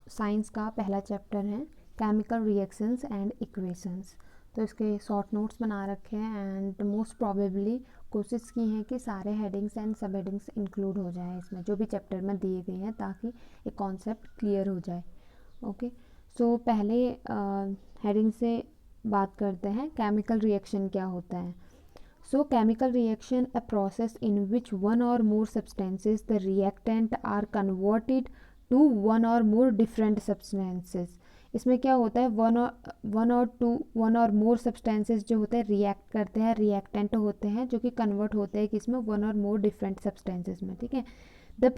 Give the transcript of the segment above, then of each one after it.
Science का पहला chapter है केमिकल रिएक्शंस एंड इक्वेशंस। तो इसके शॉर्ट नोट्स बना रखे हैं एंड मोस्ट प्रोबेबली कोशिश की है कि सारे हेडिंग्स एंड सब हेडिंग्स इंक्लूड हो जाए इसमें जो भी चैप्टर में दिए गए हैं, ताकि एक कॉन्सेप्ट क्लियर हो जाए। ओके, सो पहले हेडिंग से बात करते हैं, केमिकल रिएक्शन क्या होता है। So chemical reaction a process in which one or more substances the reactant are converted to one or more different substances। इसमें क्या होता है, वन और मोर सब्सटेंसेस जो होते हैं रिएक्ट करते हैं, रिएक्टेंट होते हैं जो कि कन्वर्ट होते हैं किसमें, वन और मोर डिफरेंट सब्सटेंसेस में। ठीक है, द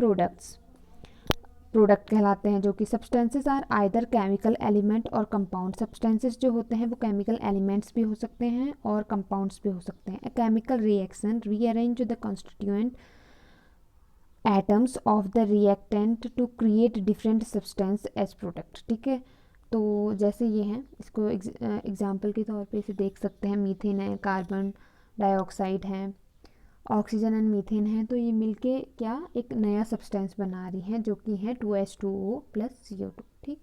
प्रोडक्ट कहलाते हैं, जो कि substances are either chemical element और कंपाउंड। सब्सटेंसेस जो होते हैं वो केमिकल एलिमेंट्स भी हो सकते हैं और कंपाउंड्स भी हो सकते हैं। A chemical reaction rearrange the constituent atoms of the reactant to create different substance as product. ठीक है, तो जैसे ये हैं, इसको एग्जाम्पल के तौर पे इसे देख सकते हैं, मीथेन है, कार्बन डाइऑक्साइड है, ऑक्सीजन एंड मीथेन है। तो ये मिलके क्या एक नया सब्सटेंस बना रही हैं जो कि है 2H2O प्लस CO2। ठीक,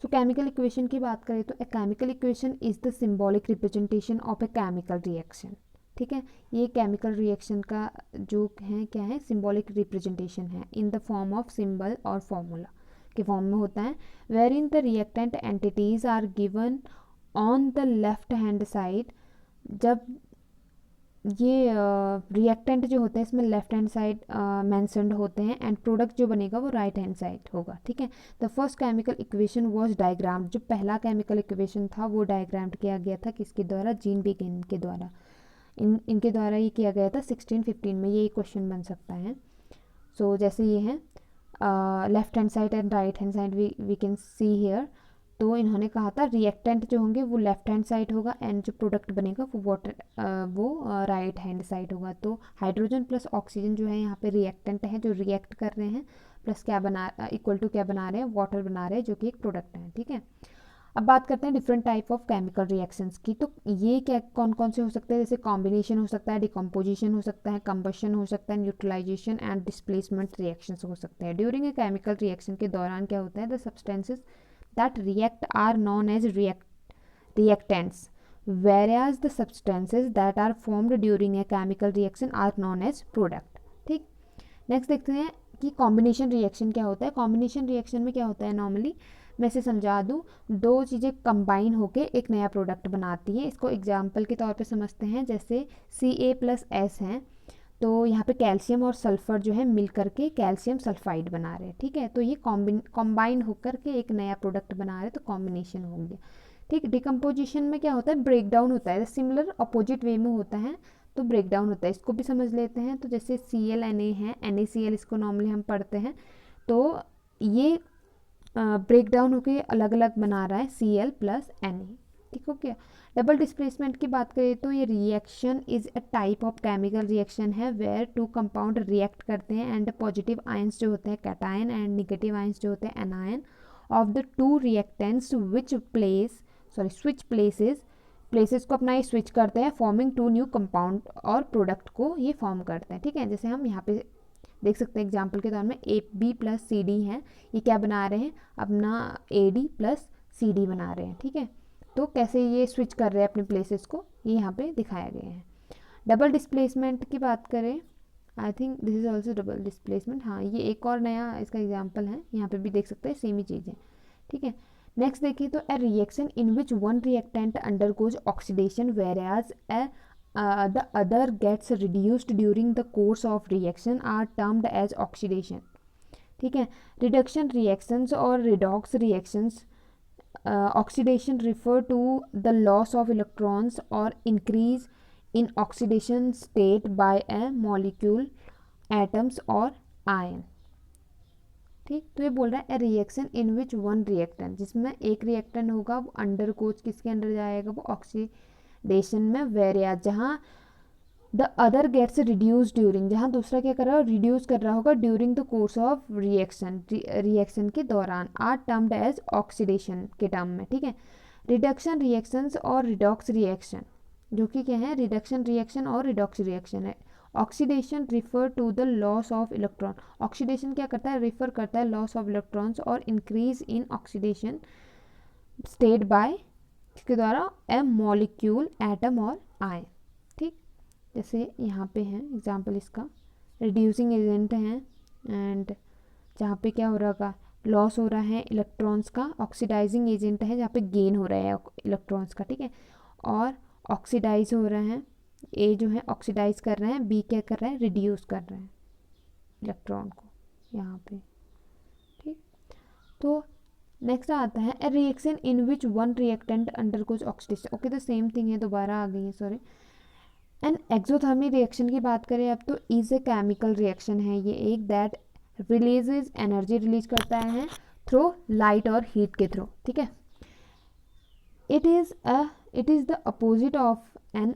सो केमिकल इक्वेशन की बात करें तो a chemical equation is the symbolic representation of A chemical reaction. ठीक है, ये केमिकल रिएक्शन का जो है क्या है, सिंबॉलिक रिप्रेजेंटेशन है in the form of symbol और फॉर्मूला के फॉर्म में होता है, where in the reactant entities are given on the left hand side. जब ये रिएक्टेंट जो होते हैं इसमें लेफ्ट हैंड साइड मैंसनड होते हैं एंड प्रोडक्ट जो बनेगा वो राइट हैंड साइड होगा। ठीक है, the first chemical equation was diagram. जो पहला केमिकल इक्वेशन था वो डायग्राम्ड किया गया था किसके द्वारा, जीन बिगिन के द्वारा। इनके द्वारा ये किया गया था 1615 में। ये क्वेश्चन बन सकता है। सो जैसे ये है left hand side and right hand side we can see here. तो इन्होंने कहा था रिएक्टेंट जो होंगे वो लेफ्ट हैंड साइड होगा एंड जो प्रोडक्ट बनेगा वो राइट हैंड साइड होगा। तो हाइड्रोजन प्लस ऑक्सीजन जो है यहाँ पे रिएक्टेंट है जो रिएक्ट कर रहे हैं, प्लस क्या बना इक्वल टू क्या बना रहे हैं, वाटर बना रहे हैं जो कि एक प्रोडक्ट है। ठीक है, अब बात करते हैं different type of chemical reactions की। तो ये क्या कौन कौन से हो सकते हैं, जैसे कॉम्बिनेशन हो सकता है, डिकम्पोजिशन हो सकता है, कंबशन हो सकता है, न्यूट्रलाइजेशन एंड डिस्प्लेसमेंट रिएक्शंस हो सकते हैं। ड्यूरिंग ए केमिकल रिएक्शन के दौरान क्या होता है, the substances that react are known as reactants, whereas the substances that are formed during a chemical reaction are known as product। ठीक, नेक्स्ट देखते हैं कि कॉम्बिनेशन रिएक्शन क्या होता है। कॉम्बिनेशन रिएक्शन में क्या होता है, नॉर्मली मैं इसे समझा दूँ, दो चीज़ें कंबाइन होके एक नया प्रोडक्ट बनाती है। इसको एग्जाम्पल के तौर पे समझते हैं, जैसे Ca+S हैं, तो यहाँ पे कैल्शियम और सल्फर जो है मिल करके कैल्शियम सल्फाइड बना रहे हैं। ठीक है, तो ये कॉम्बाइन होकर के एक नया प्रोडक्ट बना रहे हैं, तो कॉम्बिनेशन हो गया। ठीक, डिकम्पोजिशन में क्या होता है, ब्रेक डाउन होता है, सिमिलर अपोजिट वे में होता है, तो ब्रेक डाउन होता है। इसको भी समझ लेते हैं। तो जैसे ClNa है, NaCl इसको नॉर्मली हम पढ़ते हैं, तो ये ब्रेक डाउन होकर अलग अलग बना रहा है Cl+Na। ठीक हो गया। डबल डिस्प्लेसमेंट की बात करें तो ये reaction is a type of chemical reaction है वेयर टू कंपाउंड रिएक्ट करते हैं एंड पॉजिटिव आयंस जो होते हैं कैटायन एंड नेगेटिव आयंस जो होते हैं anion of the two reactants which switch places को अपना ये स्विच करते हैं, फॉर्मिंग टू न्यू कंपाउंड और प्रोडक्ट को ये फॉर्म करते हैं। ठीक है, जैसे हम यहाँ पे देख सकते हैं एग्जाम्पल के तौर में AB+CD है, ये क्या बना रहे हैं, अपना AD+CD बना रहे हैं। ठीक है, तो कैसे ये स्विच कर रहे हैं अपने प्लेसेस को, ये यहाँ पे दिखाया गया है। डबल डिस्प्लेसमेंट की बात करें, I think this is also double displacement. हाँ, ये एक और नया इसका एग्जाम्पल है, यहाँ पे भी देख सकते हैं सेम ही चीज़ है। ठीक है, नेक्स्ट देखिए तो ए reaction in which one reactant undergoes oxidation whereas the other gets reduced during the course of reaction are termed as oxidation। ठीक है, रिडक्शन रिएक्शंस और redox reactions, oxidation refer to the loss of electrons और increase in oxidation state by a molecule, atoms और ion. ठीक, तो ये बोल रहा है a reaction in which one reactant, जिसमें एक रिएक्टेंट होगा वो अंडर कोच किसके अंडर जाएगा, वो ऑक्सीडेशन में, वेरिया जहाँ the other gets reduce during, जहाँ दूसरा क्या कर रहा है, रिड्यूस कर रहा होगा during the course of reaction के दौरान, आर टर्म्ड एज ऑक्सीडेशन के टर्म में। ठीक है, रिडक्शन रिएक्शंस और रिडॉक्स रिएक्शन जो कि क्या है, रिडक्शन रिएक्शन और रिडॉक्स रिएक्शन है। Oxidation refer to the loss of electron, oxidation क्या करता है, रिफर करता है लॉस ऑफ इलेक्ट्रॉन्स और increase in oxidation state by इसके द्वारा ए मॉलिक्यूल, एटम और आयन। ठीक, जैसे यहाँ पे है एग्जाम्पल इसका, रिड्यूसिंग एजेंट है एंड जहाँ पे क्या हो रहा है, लॉस हो रहा है इलेक्ट्रॉन्स का, ऑक्सीडाइजिंग एजेंट है जहाँ पे गेन हो रहा है इलेक्ट्रॉन्स का, ठीक है, और ऑक्सीडाइज हो रहा है, ए जो है ऑक्सीडाइज कर रहे हैं, बी क्या कर रहा है, रिड्यूस कर रहे हैं इलेक्ट्रॉन को यहाँ पे। ठीक, तो नेक्स्ट आता है a reaction in which one reactant undergoes oxidation. Okay, तो सेम थिंग है, दोबारा आ गई है, सॉरी। एंड एक्सोथर्मिक रिएक्शन की बात करें अब तो इज ए केमिकल रिएक्शन है ये एक, दैट रिलीजेज एनर्जी रिलीज करता है थ्रू लाइट और हीट के थ्रू। ठीक है, it is the opposite of an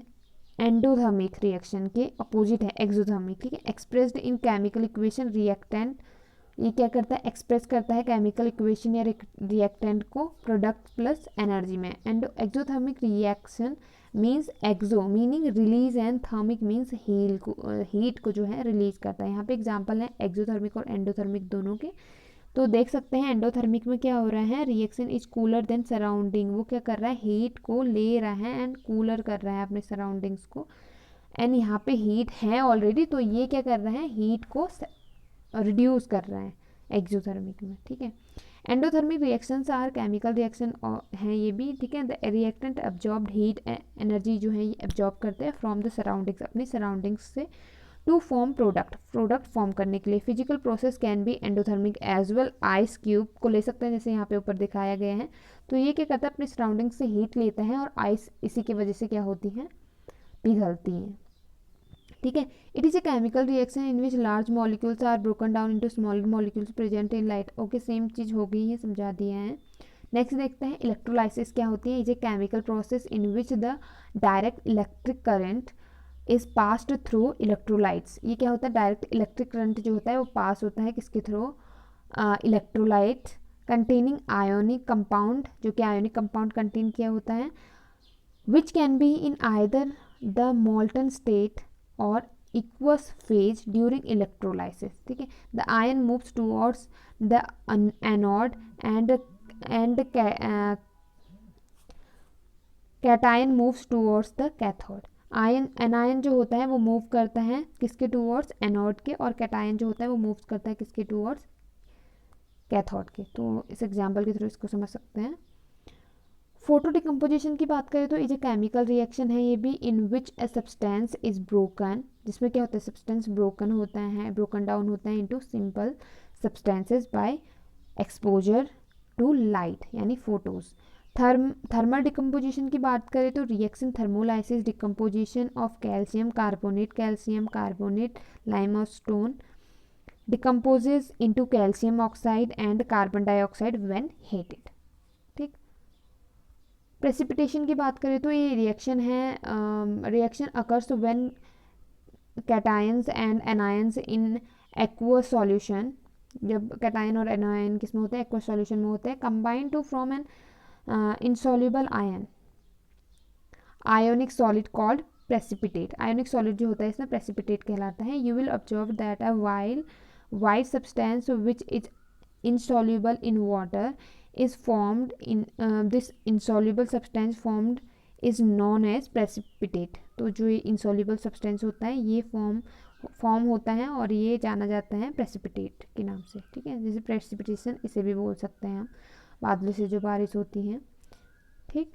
endothermic reaction के अपोजिट है एक्सोथर्मिक। ठीक है, expressed in chemical equation reactant, ये क्या करता है, एक्सप्रेस करता है केमिकल इक्वेशन या रिएक्टेंट को प्रोडक्ट प्लस एनर्जी में। And exothermic reaction means exo meaning release and thermic means heat को जो है रिलीज करता है। यहाँ पे एग्जांपल है एक्सोथर्मिक और एंडोथर्मिक दोनों के। तो देख सकते हैं एंडोथर्मिक में क्या हो रहा है, reaction is cooler than surrounding, वो क्या कर रहा है, हीट को ले रहा है एंड कूलर कर रहा है अपने सराउंडिंग्स को। एंड यहाँ पे हीट है ऑलरेडी, तो ये क्या कर रहा है, हीट को रिड्यूस कर रहा है एक्सोथर्मिक में। ठीक है, endothermic reactions are chemical reaction हैं ये भी। ठीक है, the reactant absorbed heat energy जो है ये एब्जॉर्ब करते हैं फ्रॉम द सराउंडिंग्स, अपनी सराउंडिंग्स से, टू फॉर्म प्रोडक्ट फॉर्म करने के लिए। Physical process can be endothermic as well, ice cube को ले सकते हैं जैसे यहाँ पे ऊपर दिखाया गया है। तो ये क्या करता है, अपनी सराउंडिंग से हीट लेता है और आइस इसी की वजह से क्या होती है, पिघलती हैं। ठीक है, it is a chemical reaction in which large molecules are broken down into smaller molecules present in light. Okay, same चीज़ हो गई है, समझा दिया है। नेक्स्ट देखते हैं इलेक्ट्रोलाइसिस क्या होती है। Is a chemical process in which the direct electric current is passed through electrolytes. ये क्या होता है, डायरेक्ट इलेक्ट्रिक करंट जो होता है वो पास होता है किसके through, electrolyte containing ionic compound, जो कि आयोनिक कंपाउंड कंटेन किया होता है, which can be in either the molten state और aqueous phase during electrolysis. ठीक है, the ion moves towards the anode and cation moves towards the cathode. Anion जो होता है वो मूव करता है किसके टूवर्ड्स, एनोड के, और कैटायन जो होता है वो मूव करता है किसके टूवर्ड्स, कैथोड के। तो इस एग्जाम्पल के थ्रू इसको समझ सकते हैं। फोटो डिकम्पोजिशन की बात करें तो ये केमिकल रिएक्शन है ये भी, इन विच ए सब्सटेंस इज ब्रोकन, जिसमें क्या होता है, सब्सटेंस ब्रोकन होता है, ब्रोकन डाउन होता है into simple substances by exposure to light यानी फोटोज। थर्मल डिकम्पोजिशन की बात करें तो reaction thermolysis, decomposition of calcium carbonate limestone decomposes into calcium oxide and carbon dioxide when heated. ठीक, प्रेसिपिटेशन की बात करें तो ये रिएक्शन है, reaction occurs when cations and anions in aqueous solution, जब कैटायन और एनायन किसमें होते हैं, एक्वस सॉल्यूशन में होते हैं, combine to from an insoluble ionic solid called precipitate. Ionic solid जो होता है इसमें प्रेसिपिटेट कहलाता है। You will observe that a white substance which is insoluble in water is formed in this insoluble substance formed is known as precipitate। तो जो ये insoluble substance होता है ये फॉर्म होता है और ये जाना जाता है प्रेसिपिटेट के नाम से। ठीक है, जैसे प्रेसिपिटेशन इसे भी बोल सकते हैं हम, बादलों से जो बारिश होती है। ठीक,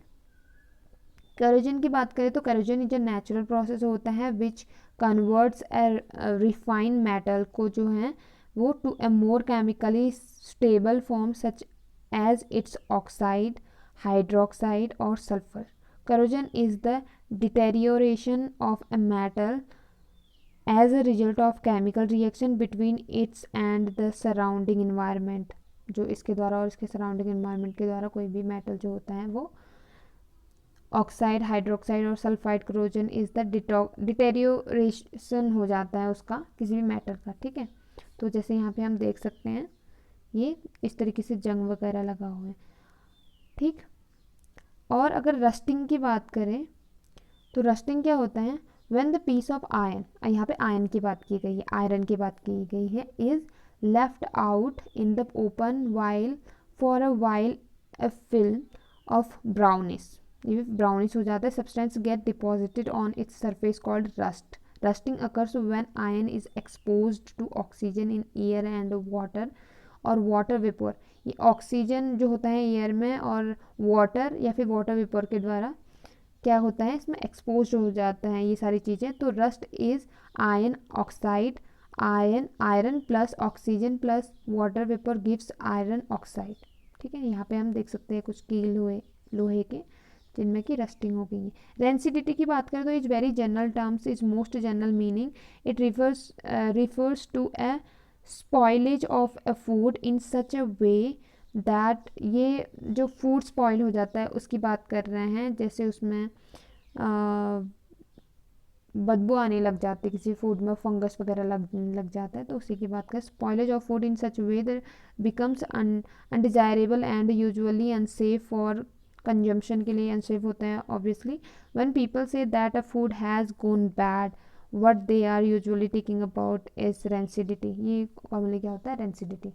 करोजन की बात करें तो corrosion is a natural process होता है विच कन्वर्ट्स रिफाइंड मेटल को जो है वो to a more chemically stable form such as its oxide, hydroxide और sulphur. Corrosion is the deterioration of a metal as a result of chemical reaction between its and the surrounding environment. जो इसके द्वारा और इसके surrounding environment के द्वारा कोई भी मेटल जो होता है वो ऑक्साइड, हाइड्रोक्साइड और sulphide corrosion is the deterioration हो जाता है उसका किसी भी मेटल का। ठीक है, तो जैसे यहाँ पे हम देख सकते हैं ये इस तरीके से जंग वगैरह लगा हुआ है। ठीक, और अगर रस्टिंग की बात करें तो रस्टिंग क्या होता है, when the piece of iron, यहाँ पे आयरन की बात की गई है, आयरन की बात की गई है, is left out in the open while for a while a film of brownish, ये ब्राउनिश हो जाता है, substance get deposited on its surface called rust. Rusting occurs when iron is exposed to oxygen in air and water और water vapour, ये oxygen जो होता है air में और वाटर या फिर वाटर वेपर के द्वारा क्या होता है, इसमें एक्सपोज हो जाता है ये सारी चीज़ें। तो rust is iron oxide, iron plus oxygen plus water vapour gives iron oxide. ठीक है, यहाँ पे हम देख सकते हैं कुछ कील हुए लोहे के जिनमें कि रस्टिंग हो गई है। रेंसिडिटी की बात करें तो is very general terms, is most general meaning, it refers to a spoilage of a food in such a way that, ये जो फूड स्पॉइल हो जाता है उसकी बात कर रहे हैं, जैसे उसमें बदबू आने लग जाती है, किसी फूड में फंगस वगैरह लग जाता है, तो उसी की बात करें। Spoilage of food in such way that becomes undesirable and usually unsafe for consumption, के लिए अनसेफ होते हैं obviously. When people say that a food has gone bad, what they are usually taking about is rancidity, ये commonly क्या होता है, rancidity.